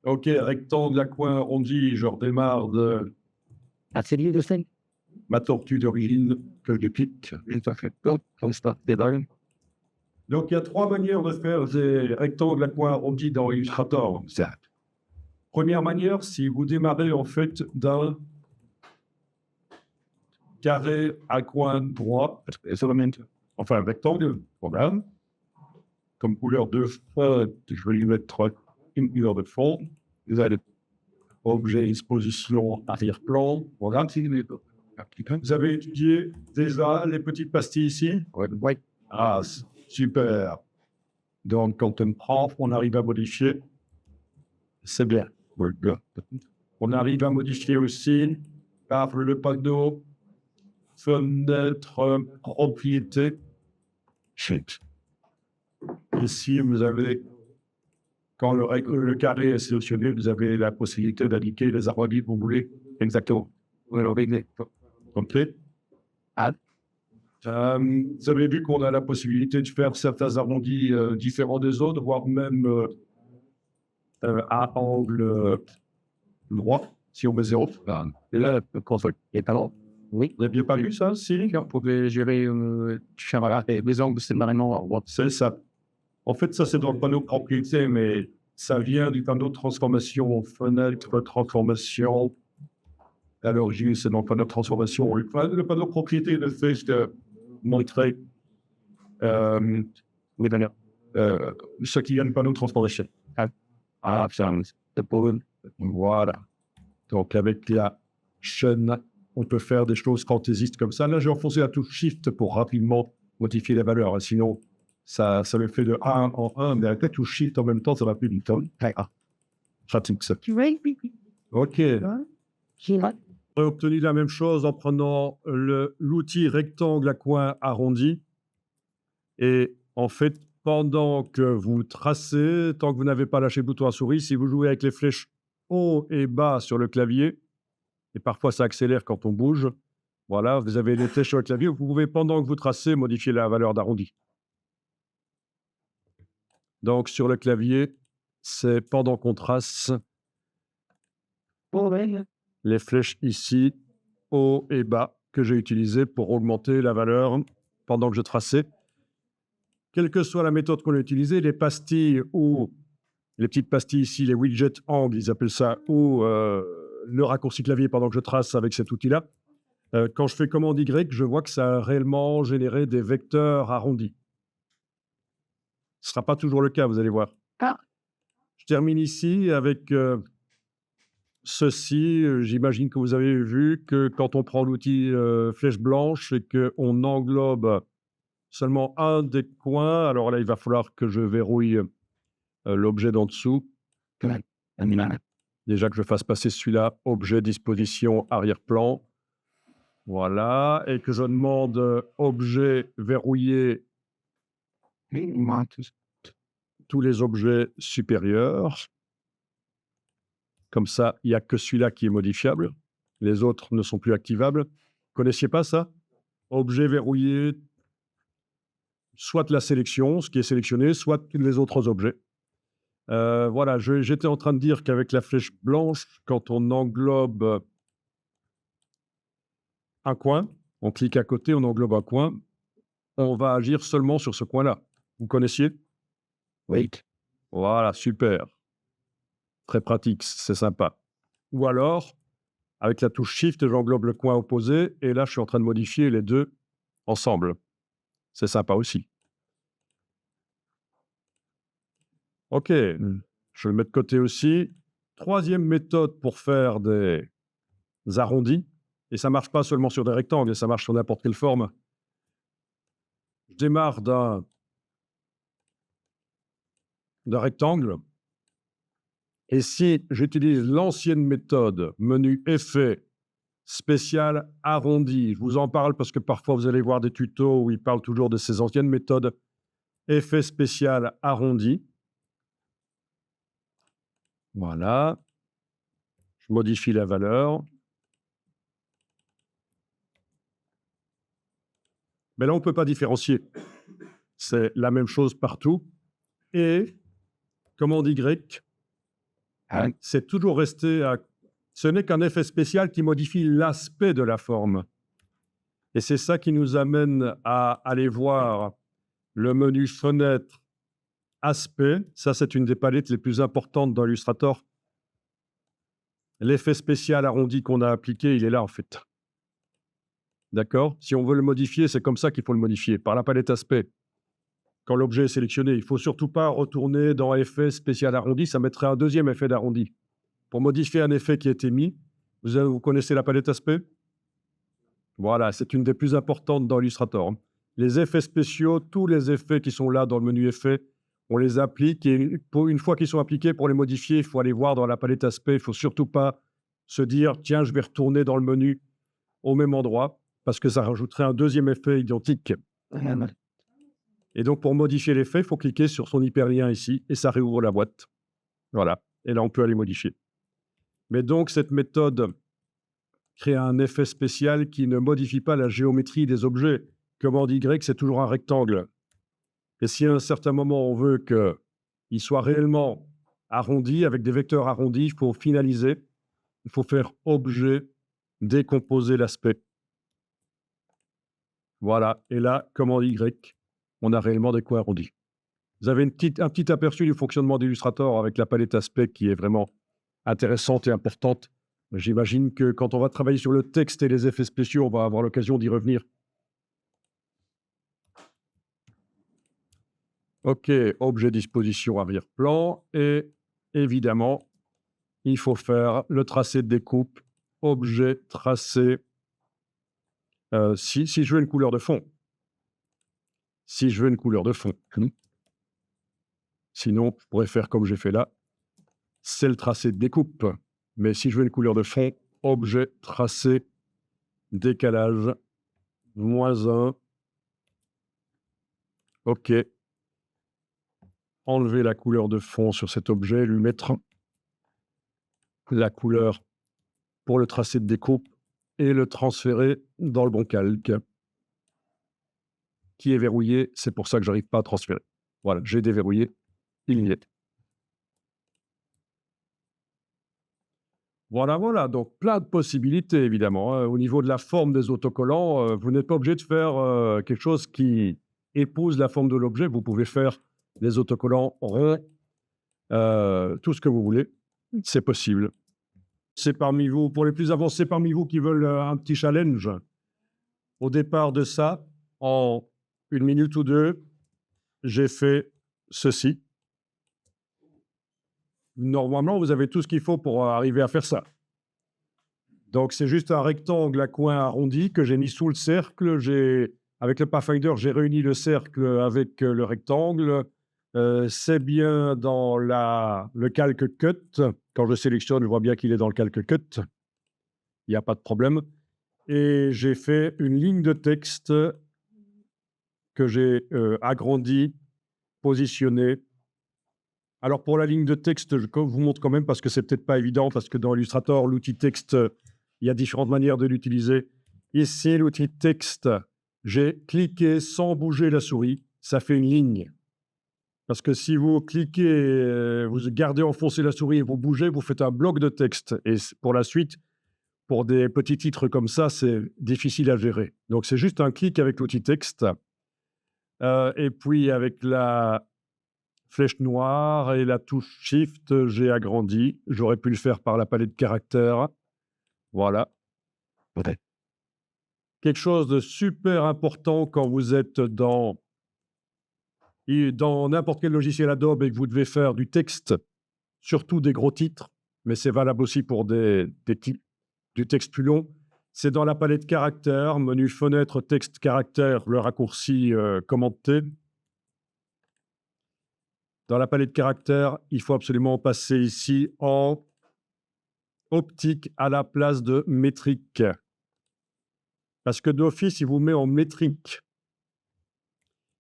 Ok, rectangle à coin arrondi, je redémarre de Atelier de scène. ma tortue d'origine que je pique. Une fois fait hop, comme ça, déballe. Donc, il y a trois manières de faire des rectangles à coin arrondi dans Illustrator. Première manière, si vous démarrez en fait d'un carré à coin droit, enfin un rectangle, voilà, comme couleur de fond, je vais lui mettre une couleur de fond. Vous avez objet exposition arrière-plan, voilà. Vous avez étudié déjà les petites pastilles ici? Oui. Ah, super. Donc, quand on prend, on arrive à modifier. C'est bien. On arrive à modifier aussi par le panneau fenêtre propriété. Ici, vous avez, quand le carré est sélectionné, vous avez la possibilité d'indiquer les arrondis que vous voulez. Exactement. OK. Ah. Vous avez vu qu'on a la possibilité de faire certains arrondis différents des autres, voire même à angle droit, si on met 0. Et là, le console est pas long. Oui. Vous n'aviez pas vu ça, si? On pouvait gérer, les angles séparément. C'est ça. En fait, ça, c'est dans le panneau propriété, mais ça vient du panneau transformation, fenêtre, transformation. À l'origine, c'est dans le panneau transformation. Le panneau propriété le fait de montrer ce qui vient du panneau transformation. Voilà. Donc, avec la chaîne, on peut faire des choses fantaisistes comme ça. Là, j'ai enfoncé la touche Shift pour rapidement modifier les valeurs. Sinon, ça le fait de 1 en 1, mais avec la touche Shift en même temps, ça va plus vite. Pratique ça. OK. J'ai obtenu la même chose en prenant l'outil rectangle à coin arrondi. Et en fait, pendant que vous tracez, tant que vous n'avez pas lâché le bouton à souris, si vous jouez avec les flèches haut et bas sur le clavier, et parfois ça accélère quand on bouge, voilà, vous avez les flèches sur le clavier, vous pouvez, pendant que vous tracez, modifier la valeur d'arrondi. Donc, sur le clavier, c'est pendant qu'on trace les flèches ici, haut et bas, que j'ai utilisées pour augmenter la valeur pendant que je traçais. Quelle que soit la méthode qu'on a utilisée, les pastilles ou les petites pastilles ici, les widgets angles, ils appellent ça, ou le raccourci clavier pendant que je trace avec cet outil-là, quand je fais commande Y, je vois que ça a réellement généré des vecteurs arrondis. Ce ne sera pas toujours le cas, vous allez voir. Je termine ici avec ceci. J'imagine que vous avez vu que quand on prend l'outil flèche blanche et qu'on englobe seulement un des coins, alors là, il va falloir que je verrouille l'objet d'en dessous. Déjà que je fasse passer celui-là, objet disposition arrière-plan. Voilà. Et que je demande objet verrouillé tous les objets supérieurs. Comme ça, il n'y a que celui-là qui est modifiable. Les autres ne sont plus activables. Vous ne connaissiez pas ça? Objet verrouillé, soit la sélection, ce qui est sélectionné, soit les autres objets. Voilà, j'étais en train de dire qu'avec la flèche blanche, quand on englobe un coin, on clique à côté, on englobe un coin, on va agir seulement sur ce coin-là. Vous connaissiez? Oui. Voilà, super. Très pratique, c'est sympa. Ou alors, avec la touche Shift, j'englobe le coin opposé, et là, je suis en train de modifier les deux ensemble. C'est sympa aussi. OK, je vais le mettre de côté aussi. Troisième méthode pour faire des arrondis, et ça ne marche pas seulement sur des rectangles, ça marche sur n'importe quelle forme. Je démarre d'un rectangle, et si j'utilise l'ancienne méthode, menu Effet, spécial arrondi, je vous en parle parce que parfois vous allez voir des tutos où ils parlent toujours de ces anciennes méthodes, Effet spécial arrondi. Voilà. Je modifie la valeur. Mais là, on ne peut pas différencier. C'est la même chose partout. Et commande Y, C'est toujours resté à... Ce n'est qu'un effet spécial qui modifie l'aspect de la forme. Et c'est ça qui nous amène à aller voir le menu fenêtre, aspect. Ça, c'est une des palettes les plus importantes dans Illustrator. L'effet spécial arrondi qu'on a appliqué, il est là en fait. D'accord? Si on veut le modifier, c'est comme ça qu'il faut le modifier, par la palette aspect. Quand l'objet est sélectionné, il ne faut surtout pas retourner dans effet spécial arrondi, ça mettrait un deuxième effet d'arrondi. Pour modifier un effet qui a été mis, vous connaissez la palette aspect? Voilà, c'est une des plus importantes dans Illustrator. Les effets spéciaux, tous les effets qui sont là dans le menu effets, on les applique et une fois qu'ils sont appliqués, pour les modifier, il faut aller voir dans la palette aspect. Il ne faut surtout pas se dire « Tiens, je vais retourner dans le menu au même endroit » parce que ça rajouterait un deuxième effet identique. Et donc, pour modifier l'effet, il faut cliquer sur son hyperlien ici et ça réouvre la boîte. Voilà. Et là, on peut aller modifier. Mais donc, cette méthode crée un effet spécial qui ne modifie pas la géométrie des objets. Commande Y, c'est toujours un rectangle. Et si à un certain moment, on veut qu'il soit réellement arrondi, avec des vecteurs arrondis, il faut finaliser. Il faut faire objet, décomposer l'aspect. Voilà. Et là, commande Y, on a réellement des coins arrondis. Vous avez un petit aperçu du fonctionnement d'Illustrator avec la palette aspect qui est vraiment intéressante et importante. J'imagine que quand on va travailler sur le texte et les effets spéciaux, on va avoir l'occasion d'y revenir. OK, objet disposition arrière-plan. Et évidemment, il faut faire le tracé de découpe, objet, tracé. Si je veux une couleur de fond. Si je veux une couleur de fond. Sinon, je pourrais faire comme j'ai fait là. C'est le tracé de découpe. Mais si je veux une couleur de fond, objet, tracé, décalage, -1. OK. Enlever la couleur de fond sur cet objet, lui mettre la couleur pour le tracé de découpe et le transférer dans le bon calque qui est verrouillé. C'est pour ça que je n'arrive pas à transférer. Voilà, j'ai déverrouillé, il y est. Voilà, donc plein de possibilités évidemment. Au niveau de la forme des autocollants, vous n'êtes pas obligé de faire quelque chose qui épouse la forme de l'objet. Vous pouvez faire des autocollants ronds, tout ce que vous voulez, c'est possible. C'est parmi vous, pour les plus avancés parmi vous qui veulent un petit challenge, au départ de ça, en 1 minute ou 2, j'ai fait ceci. Normalement, vous avez tout ce qu'il faut pour arriver à faire ça. Donc, c'est juste un rectangle à coin arrondi que j'ai mis sous le cercle. Avec le Pathfinder, j'ai réuni le cercle avec le rectangle. C'est bien dans le calque cut. Quand je sélectionne, je vois bien qu'il est dans le calque cut. Il n'y a pas de problème. Et j'ai fait une ligne de texte que j'ai agrandie, positionnée. Alors, pour la ligne de texte, je vous montre quand même parce que c'est peut-être pas évident, parce que dans Illustrator, l'outil texte, il y a différentes manières de l'utiliser. Ici, l'outil texte, j'ai cliqué sans bouger la souris, ça fait une ligne. Parce que si vous cliquez, vous gardez enfoncé la souris et vous bougez, vous faites un bloc de texte. Et pour la suite, pour des petits titres comme ça, c'est difficile à gérer. Donc, c'est juste un clic avec l'outil texte. Et puis, avec la flèche noire et la touche Shift, j'ai agrandi. J'aurais pu le faire par la palette caractères. Voilà. Peut-être. Quelque chose de super important quand vous êtes dans n'importe quel logiciel Adobe et que vous devez faire du texte, surtout des gros titres, mais c'est valable aussi pour du texte plus long. C'est dans la palette caractères, menu fenêtre, texte, caractère, le raccourci commande T. Dans la palette caractères, il faut absolument passer ici en optique à la place de métrique. Parce que d'office, il vous met en métrique.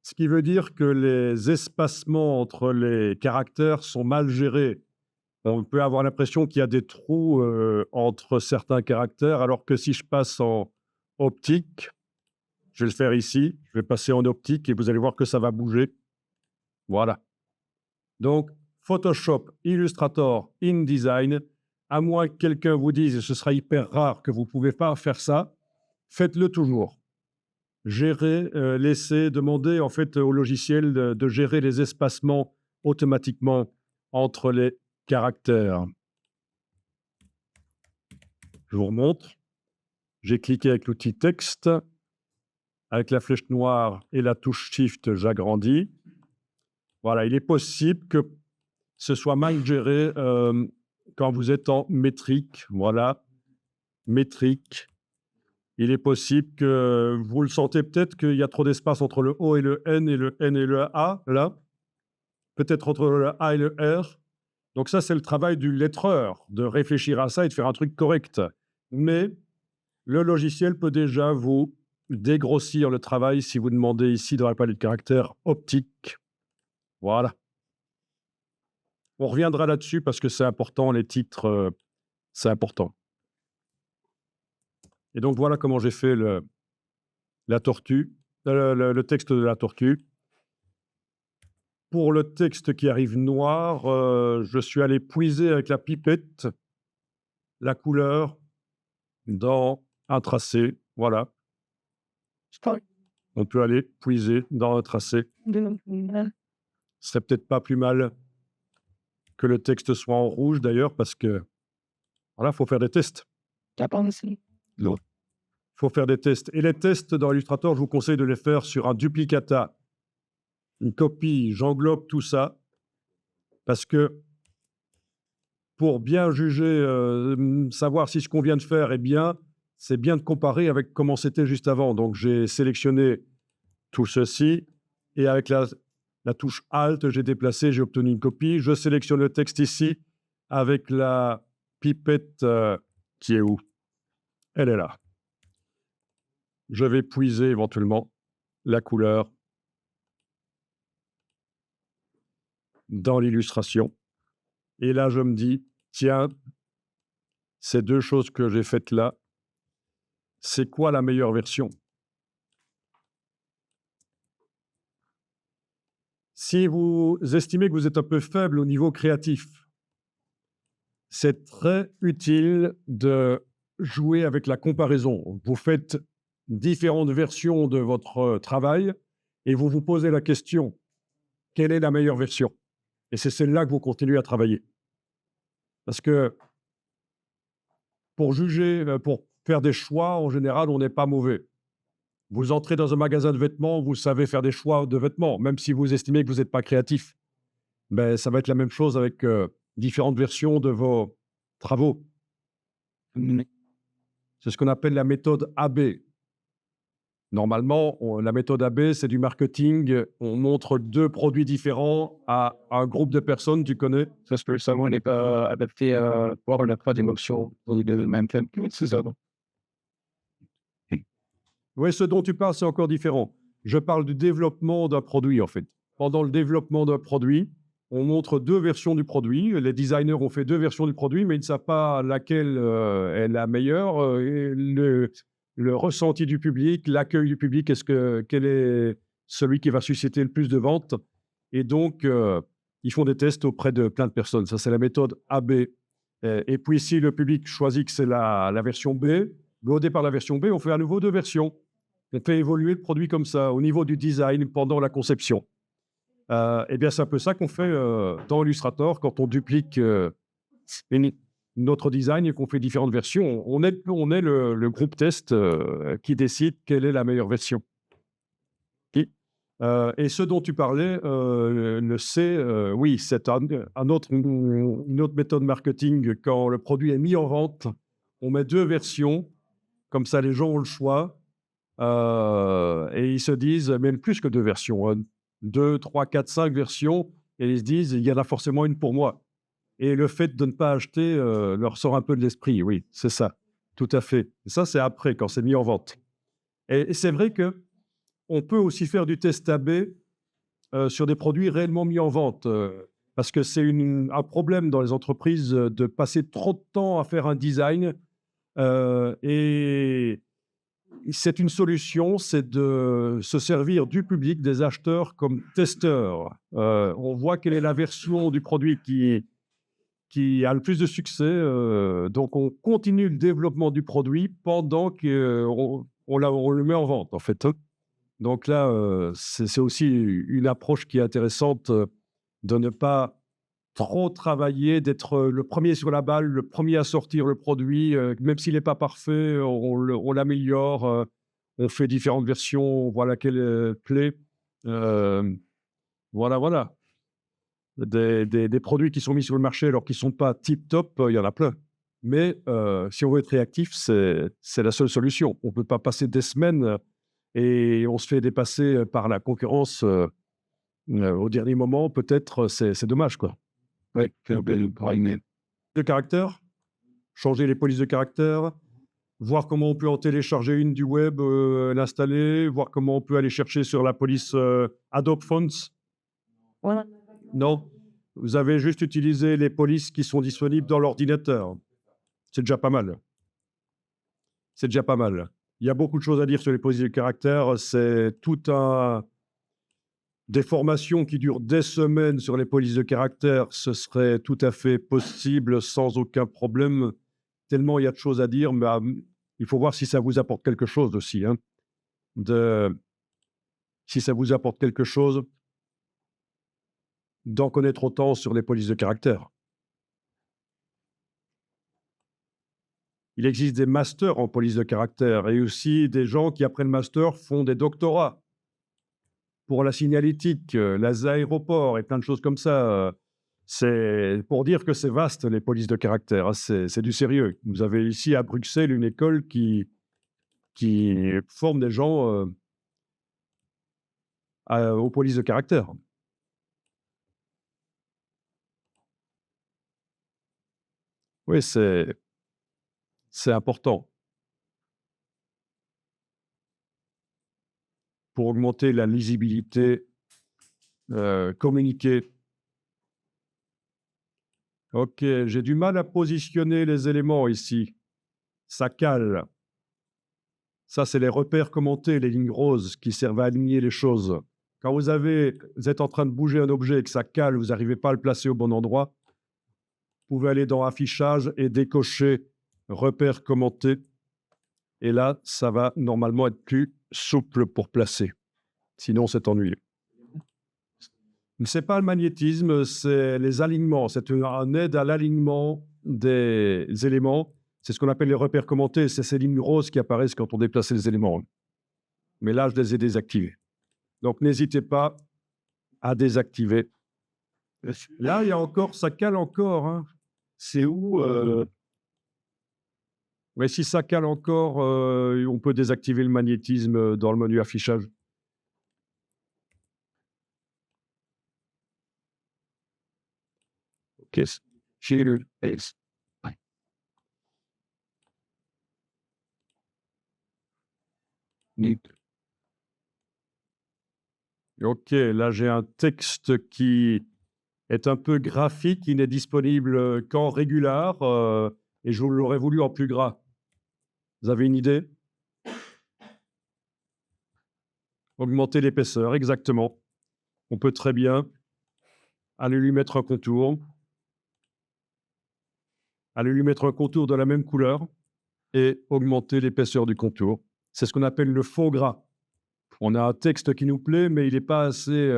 Ce qui veut dire que les espacements entre les caractères sont mal gérés. On peut avoir l'impression qu'il y a des trous entre certains caractères, alors que si je passe en optique, je vais le faire ici, je vais passer en optique et vous allez voir que ça va bouger. Voilà. Donc, Photoshop, Illustrator, InDesign, à moins que quelqu'un vous dise, et ce sera hyper rare que vous ne pouvez pas faire ça, faites-le toujours. Gérer, laissez, demandez en fait au logiciel de gérer les espacements automatiquement entre les caractères. Je vous remontre. J'ai cliqué avec l'outil texte. Avec la flèche noire et la touche Shift, j'agrandis. Voilà, il est possible que ce soit mal géré quand vous êtes en métrique. Voilà, métrique. Il est possible que vous le sentez peut-être qu'il y a trop d'espace entre le O et le N et le N et le A, là. Peut-être entre le A et le R. Donc ça, c'est le travail du lettreur, de réfléchir à ça et de faire un truc correct. Mais le logiciel peut déjà vous dégrossir le travail si vous demandez ici dans la palette de caractères optique. Voilà. On reviendra là-dessus parce que c'est important, les titres, c'est important. Et donc, voilà comment j'ai fait la tortue, le texte de la tortue. Pour le texte qui arrive noir, je suis allé puiser avec la pipette la couleur dans un tracé. Voilà. On peut aller puiser dans un tracé. Ce serait peut-être pas plus mal que le texte soit en rouge d'ailleurs, parce que voilà, il faut faire des tests. Il faut faire des tests. Et les tests dans Illustrator, je vous conseille de les faire sur un duplicata, une copie. J'englobe tout ça parce que pour bien juger, savoir si ce qu'on vient de faire est bien, c'est bien de comparer avec comment c'était juste avant. Donc, j'ai sélectionné tout ceci et avec la touche Alt, j'ai déplacé, j'ai obtenu une copie. Je sélectionne le texte ici avec la pipette qui est où? Elle est là. Je vais puiser éventuellement la couleur dans l'illustration. Et là, je me dis, tiens, ces deux choses que j'ai faites là, c'est quoi la meilleure version? Si vous estimez que vous êtes un peu faible au niveau créatif, c'est très utile de jouer avec la comparaison. Vous faites différentes versions de votre travail et vous vous posez la question, quelle est la meilleure version? Et c'est celle-là que vous continuez à travailler. Parce que pour juger, pour faire des choix, en général, on n'est pas mauvais. Vous entrez dans un magasin de vêtements, vous savez faire des choix de vêtements, même si vous estimez que vous n'êtes pas créatif. Ben, ça va être la même chose avec différentes versions de vos travaux. C'est ce qu'on appelle la méthode AB. Normalement, la méthode AB, c'est du marketing. On montre deux produits différents à un groupe de personnes, tu connais? Parce que le cerveau n'est pas adapté à voir la pas d'émotion de même thème. C'est ça. Oui, ce dont tu parles, c'est encore différent. Je parle du développement d'un produit, en fait. Pendant le développement d'un produit, on montre deux versions du produit. Les designers ont fait deux versions du produit, mais ils ne savent pas laquelle est la meilleure. Et le ressenti du public, l'accueil du public, quel est celui qui va susciter le plus de ventes? Et donc, ils font des tests auprès de plein de personnes. Ça, c'est la méthode AB. Et puis, si le public choisit que c'est la version B, au départ, la version B, on fait à nouveau deux versions. On fait évoluer le produit comme ça, au niveau du design, pendant la conception. Eh bien, c'est un peu ça qu'on fait dans Illustrator quand on duplique notre design et qu'on fait différentes versions. On est le groupe test qui décide quelle est la meilleure version. Et ce dont tu parlais, le C, oui, c'est une autre méthode marketing. Quand le produit est mis en vente, on met deux versions, comme ça les gens ont le choix. Et ils se disent, même plus que deux versions, 2, 3, 4, 5 versions, et ils se disent, il y en a forcément une pour moi. Et le fait de ne pas acheter leur sort un peu de l'esprit, oui, c'est ça, tout à fait. Et ça, c'est après, quand c'est mis en vente. Et c'est vrai qu'on peut aussi faire du test AB sur des produits réellement mis en vente, parce que c'est un problème dans les entreprises de passer trop de temps à faire un design et c'est une solution, c'est de se servir du public, des acheteurs comme testeurs. On voit quelle est la version du produit qui a le plus de succès. Donc, on continue le développement du produit pendant qu'on le met en vente, en fait. Donc là, c'est aussi une approche qui est intéressante, de ne pas trop travailler, d'être le premier sur la balle, le premier à sortir le produit, même s'il n'est pas parfait, on l'améliore, on fait différentes versions, on voit laquelle plaît. Voilà, voilà. Des produits qui sont mis sur le marché alors qu'ils ne sont pas tip-top, il y en a plein. Mais si on veut être réactif, c'est la seule solution. On ne peut pas passer des semaines et on se fait dépasser par la concurrence au dernier moment. Peut-être, c'est dommage, quoi. Ouais, De caractère, changer les polices de caractère, voir comment on peut en télécharger une du web, l'installer, voir comment on peut aller chercher sur la police Adobe Fonts. Voilà. Non, vous avez juste utilisé les polices qui sont disponibles dans l'ordinateur. C'est déjà pas mal. C'est déjà pas mal. Il y a beaucoup de choses à dire sur les polices de caractère. C'est des formations qui durent des semaines sur les polices de caractère. Ce serait tout à fait possible sans aucun problème. Tellement il y a de choses à dire, mais il faut voir si ça vous apporte quelque chose aussi. Hein. Si ça vous apporte quelque chose, d'en connaître autant sur les polices de caractère. Il existe des masters en police de caractère et aussi des gens qui, après le master, font des doctorats pour la signalétique, les aéroports et plein de choses comme ça. C'est pour dire que c'est vaste, les polices de caractère. Hein, c'est du sérieux. Vous avez ici à Bruxelles une école qui forme des gens aux polices de caractère. Oui, c'est important. Pour augmenter la lisibilité, communiquer. OK, j'ai du mal à positionner les éléments ici. Ça cale. Ça, c'est les repères commentés, les lignes roses qui servent à aligner les choses. Quand vous êtes en train de bouger un objet et que ça cale, vous n'arrivez pas à le placer au bon endroit, vous pouvez aller dans Affichage et décocher repères commentés. Et là, ça va normalement être plus souple pour placer. Sinon, c'est ennuyeux. Ce n'est pas le magnétisme, c'est les alignements. C'est une aide à l'alignement des éléments. C'est ce qu'on appelle les repères commentés. C'est ces lignes roses qui apparaissent quand on déplace les éléments. Mais là, je les ai désactivés. Donc, n'hésitez pas à désactiver. Là, il y a encore, ça cale encore. Hein. C'est où Mais si ça cale encore, on peut désactiver le magnétisme dans le menu affichage. OK. J'ai le S. OK, là, j'ai un texte qui est un peu graphique, qui n'est disponible qu'en régular, et je l'aurais voulu en plus gras. Vous avez une idée? Augmenter l'épaisseur, exactement. On peut très bien aller lui mettre un contour. Aller lui mettre un contour de la même couleur et augmenter l'épaisseur du contour. C'est ce qu'on appelle le faux gras. On a un texte qui nous plaît, mais il n'est pas assez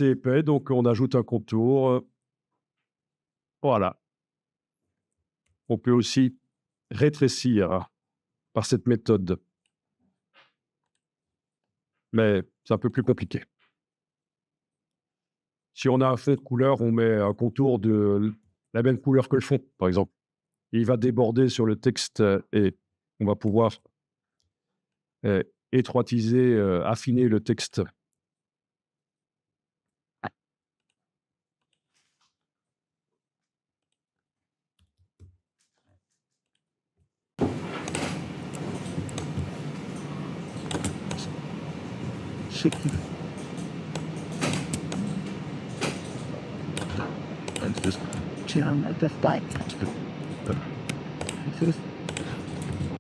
épais, donc on ajoute un contour. Voilà. On peut aussi rétrécir par cette méthode. Mais c'est un peu plus compliqué. Si on a un fond de couleur, on met un contour de la même couleur que le fond, par exemple. Il va déborder sur le texte et on va pouvoir étroitiser, affiner le texte. Tiens,